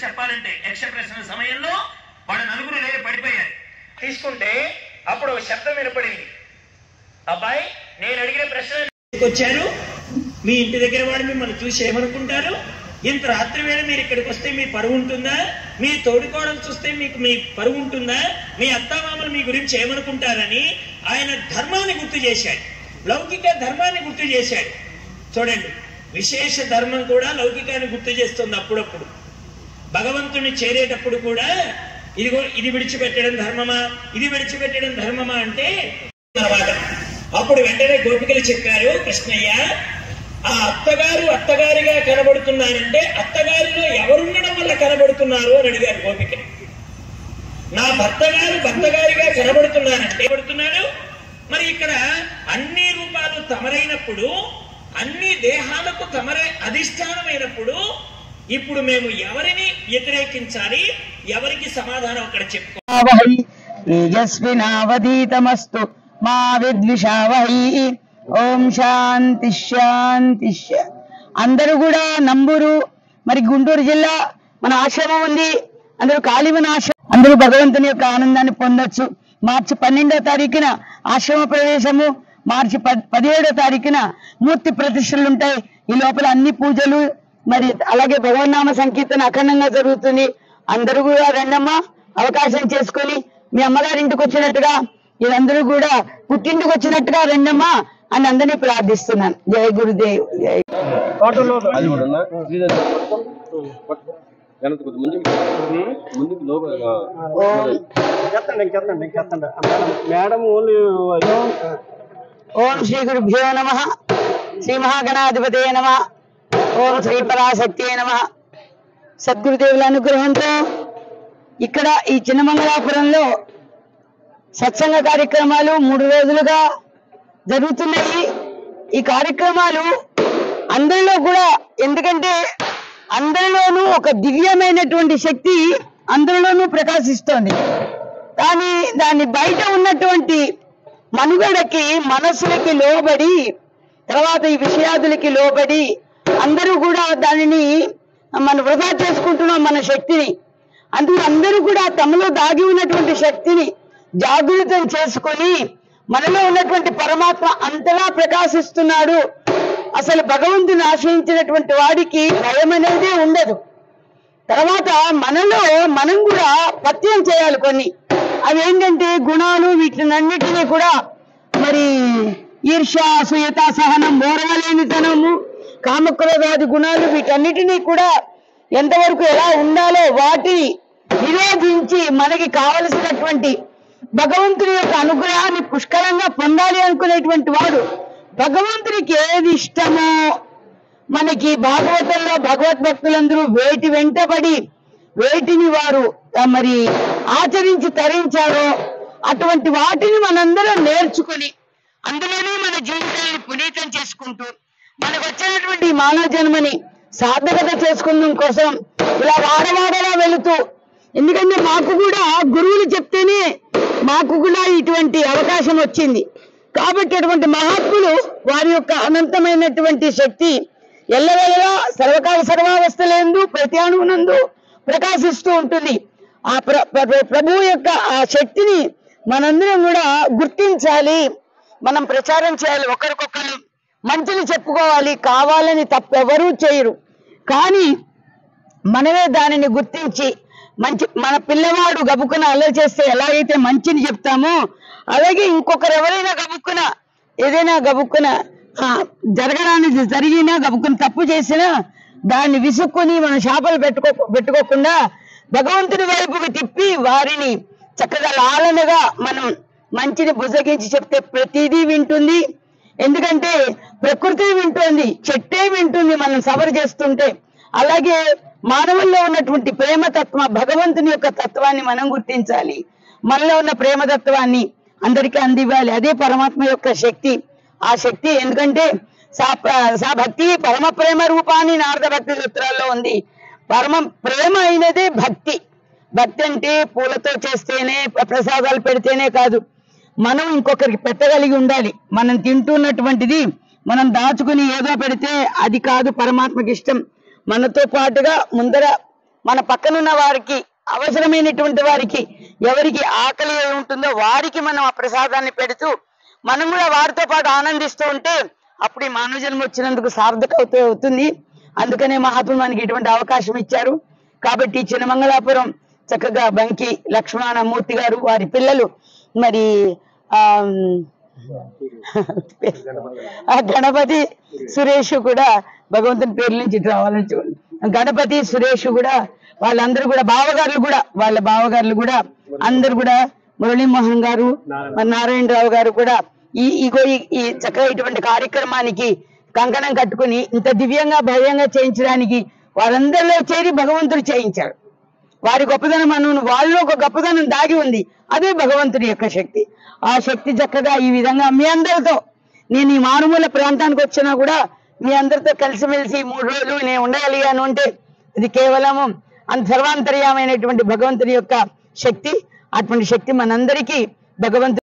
చెప్పాలంటే యక్ష ప్రశ్న సమయంలో వాళ్ళ నలుగురు లేరు పడిపోయారు. తీసుకుంటే అప్పుడు శబ్దం వినపడింది. అబ్బాయి, నేను అడిగిన ప్రశ్న వచ్చారు, మీ ఇంటి దగ్గర వాడు మిమ్మల్ని చూసి ఏమనుకుంటారు? ఇంత రాత్రి వేళ మీరు ఇక్కడికి వస్తే మీ పరువు ఉంటుందా? మీ తోడుకోవడం చూస్తే మీకు మీ పరువు ఉంటుందా? మీ అత్తామామలు మీ గురించి ఏమనుకుంటారని ఆయన ధర్మాన్ని గుర్తు చేశాడు, లౌకిక ధర్మాన్ని గుర్తు చేశాడు. చూడండి, విశేష ధర్మం కూడా లౌకికాన్ని గుర్తు చేస్తుంది. అప్పుడప్పుడు భగవంతుని చేరేటప్పుడు కూడా ఇదిగో ఇది విడిచిపెట్టడం ధర్మమా, ఇది విడిచిపెట్టడం ధర్మమా అంటే అప్పుడు వెంటనే గోపికలు చెప్పారు, కృష్ణయ్య ఆ అత్తగారు అత్తగారిగా కనబడుతున్నారంటే అత్తగారిలో ఎవరుండడం వల్ల కనబడుతున్నారు అని అడిగారు గోపిక. నా భర్తగారు భర్తగారిగా కనబడుతున్నారంటే పడుతున్నాడు. మరి ఇక్కడ అన్ని రూపాలు తమరైనప్పుడు, అన్ని దేహాలకు తమరే అధిష్టానమైనప్పుడు ఇప్పుడు మేము ఎవరిని వ్యతిరేకించాలి, ఎవరికి సమాధానం అక్కడ చెప్పుకోవాలి. తేజస్వినావధీతమస్తు మా విద్విషావహి. ఓం శాంతి శాంతి. అందరూ కూడా నంబూరు మరి గుంటూరు జిల్లా మన ఆశ్రమం ఉంది. అందరూ కాళీవన ఆశ్రమం, అందరూ భగవంతుని యొక్క ఆనందాన్ని పొందొచ్చు. మార్చి 12వ తారీఖున ఆశ్రమ ప్రవేశము, మార్చి 17వ తారీఖున మూర్తి ప్రతిష్టలు ఉంటాయి. ఈ లోపల అన్ని పూజలు మరి అలాగే భగవన్నామ సంకీర్తన అఖండంగా జరుగుతుంది. అందరూ కూడా రండమ్మా, అవకాశం చేసుకొని మీ అమ్మగారి ఇంటికి వచ్చినట్టుగా మీరందరూ కూడా పుట్టింటికి వచ్చినట్టుగా రండమ్మా అని అందరినీ ప్రార్థిస్తున్నాను. జయ గురుదేవ్. జయ. ఓం శ్రీ గురుభ్యో నమః. శ్రీ మహాగణాధిపతే నమః. ఓం శ్రీ పరాశక్తి నమః. సద్గురుదేవుల అనుగ్రహంతో ఇక్కడ ఈ చిన్నమంగళాపురంలో సత్సంగ కార్యక్రమాలు 3 రోజులుగా జరుగుతున్నాయి. ఈ కార్యక్రమాలు అందరిలో కూడా, ఎందుకంటే అందరిలోనూ ఒక దివ్యమైనటువంటి శక్తి అందరిలోనూ ప్రకాశిస్తోంది. కానీ దాని బయట ఉన్నటువంటి మనుగడకి, మనస్సులకి లోబడి, తర్వాత ఈ విషయాదులకి లోబడి అందరూ కూడా దానిని మనం వృధా చేసుకుంటున్నాం, మన శక్తిని. అందుకు అందరూ కూడా తమలో దాగి ఉన్నటువంటి శక్తిని జాగృతం చేసుకొని మనలో ఉన్నటువంటి పరమాత్మ అంతలా ప్రకాశిస్తున్నాడు. అసలు భగవంతుని ఆశ్రయించినటువంటి వాడికి భయం అనేదే ఉండదు. తర్వాత మనలో మనం కూడా పత్యం చేయాలి కొన్ని. అవి ఏంటంటే గుణాలు, వీటినన్నిటినీ కూడా మరి ఈర్ష్య, అసూయత, సహనం, ఓర్వలేనితనము, కామక్రోధాది గుణాలు, వీటన్నిటినీ కూడా ఎంతవరకు ఎలా ఉండాలో వాటిని నిరోధించి మనకి కావలసినటువంటి భగవంతుని యొక్క అనుగ్రహాన్ని పుష్కలంగా పొందాలి అనుకునేటువంటి వాడు భగవంతునికి ఏది ఇష్టమో, మనకి భాగవతంలో భగవద్భక్తులందరూ వేటి వెంటబడి వేటిని వారు మరి ఆచరించి తరించారో అటువంటి వాటిని మనందరం నేర్చుకుని అందులోనే మన జీవితాన్ని పునీతం చేసుకుంటూ మనకు వచ్చినటువంటి మానవ జన్మని సార్థకత చేసుకున్న కోసం ఇలా వాడవాడలా వెళుతూ, ఎందుకంటే మాకు కూడా గురువులు చెప్తేనే మాకు కూడా ఇటువంటి అవకాశం వచ్చింది. కాబట్టి అటువంటి మహాత్ములు వారి యొక్క అనంతమైనటువంటి శక్తి ఎల్లవేళలా సర్వకాల సర్వావస్థలందు ప్రతి అణువునందు ప్రకాశిస్తూ ఉంటుంది. ఆ ప్రభువు యొక్క ఆ శక్తిని మనందరం కూడా గుర్తించాలి, మనం ప్రచారం చేయాలి. ఒకరికొకరు మంచిని చెప్పుకోవాలి, కావాలని తప్పెవరూ చేయరు. కానీ మనమే దానిని గుర్తించి మన పిల్లవాడు గబుకున అల్లరి చేస్తే ఎలాగైతే మంచిని చెప్తామో అలాగే ఇంకొకరు ఎవరైనా గబుక్కున ఏదైనా గబుక్కున జరగడానికి జరిగినా గబుక్కున తప్పు చేసినా దాన్ని విసుక్కుని మనం శాపలు పెట్టుకోకుండా భగవంతుడి వైపుకి తిప్పి వారిని చక్కగా లాలనగా మనం మంచిని బుజ్జగించి చెప్తే ప్రతిదీ వింటుంది. ఎందుకంటే ప్రకృతి వింటుంది, చెట్టే వింటుంది మనం సవర్ చేస్తుంటే. అలాగే మానవుల్లో ఉన్నటువంటి ప్రేమతత్వ భగవంతుని యొక్క తత్వాన్ని మనం గుర్తించాలి. మనలో ఉన్న ప్రేమతత్వాన్ని అందరికీ అందివ్వాలి. అదే పరమాత్మ యొక్క శక్తి. ఆ శక్తి ఎందుకంటే సా భక్తి పరమ ప్రేమ రూపాన్ని నారద భక్తి సూత్రాల్లో ఉంది. పరమ ప్రేమ అయినదే భక్తి. భక్తి అంటే పూలతో చేస్తేనే ప్రసాదాలు పెడితేనే కాదు, మనం ఇంకొకరికి పెట్టగలిగి ఉండాలి. మనం తింటున్నటువంటిది మనం దాచుకుని ఏదో పెడితే అది కాదు పరమాత్మకి ఇష్టం. మనతో పాటుగా ముందర మన పక్కనున్న వారికి, అవసరమైనటువంటి వారికి, ఎవరికి ఆకలి ఉంటుందో వారికి మనం ఆ ప్రసాదాన్ని పెడుతూ మనం కూడా వారితో పాటు ఆనందిస్తూ ఉంటే అప్పుడు ఈ మానవ జన్మ వచ్చినందుకు సార్థకత అవుతుంది. అందుకనే మహాత్ములు మనకి ఇటువంటి అవకాశం ఇచ్చారు. కాబట్టి చిన్నమంగళాపురం చక్కగా బంకి లక్ష్మణమూర్తి గారు, వారి పిల్లలు మరి గణపతి సురేష్ కూడా భగవంతుని పేర్ల నుంచి రావాలని చూడండి. గణపతి సురేష్ కూడా వాళ్ళందరూ కూడా వాళ్ళ బావగారులు కూడా అందరు కూడా మురళీమోహన్ గారు, నారాయణరావు గారు కూడా ఈ చక్కగా ఇటువంటి కార్యక్రమానికి కంకణం కట్టుకుని ఇంత దివ్యంగా భవ్యంగా చేయించడానికి వారందరిలో చేరి భగవంతుడు చేయించాడు. వారి గొప్పదనం వాళ్ళలో ఒక గొప్పదనం దాగి ఉంది. అదే భగవంతుడి యొక్క శక్తి. ఆ శక్తి చక్కగా ఈ విధంగా మీ అందరితో, నేను ఈ మారుమూల ప్రాంతానికి వచ్చినా కూడా మీ అందరితో కలిసిమెలిసి 3 రోజులు నేను ఉండగలిగాను అంటే ఇది కేవలము సర్వాంతర్యమైనటువంటి భగవంతుడి యొక్క శక్తి. అటువంటి శక్తి మనందరికీ భగవంతుడు